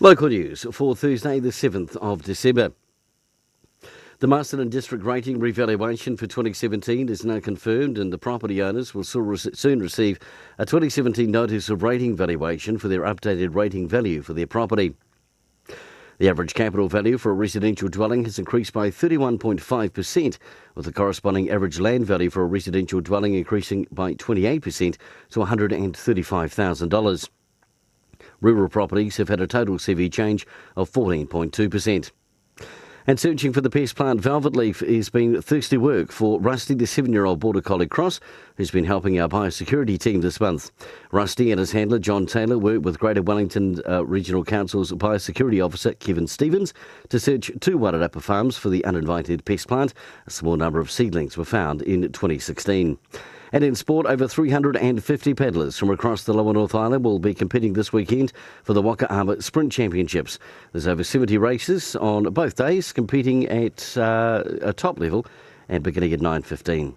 Local news for Thursday, the 7th of December. The Masterton District Rating revaluation for 2017 is now confirmed, and the property owners will soon receive a 2017 notice of rating valuation for their updated rating value for their property. The average capital value for a residential dwelling has increased by 31.5%, with the corresponding average land value for a residential dwelling increasing by 28% to $135,000. Rural properties have had a total CV change of 14.2%. And searching for the pest plant Velvet Leaf has been thirsty work for Rusty, the 7-year-old Border Collie Cross, who's been helping our biosecurity team this month. Rusty and his handler, John Taylor, worked with Greater Wellington Regional Council's biosecurity officer, Kevin Stevens, to search 2 Wairarapa farms for the uninvited pest plant. A small number of seedlings were found in 2016. And in sport, over 350 paddlers from across the Lower North Island will be competing this weekend for the Waka Sprint Championships. There's over 70 races on both days, competing at a top level and beginning at 9:15.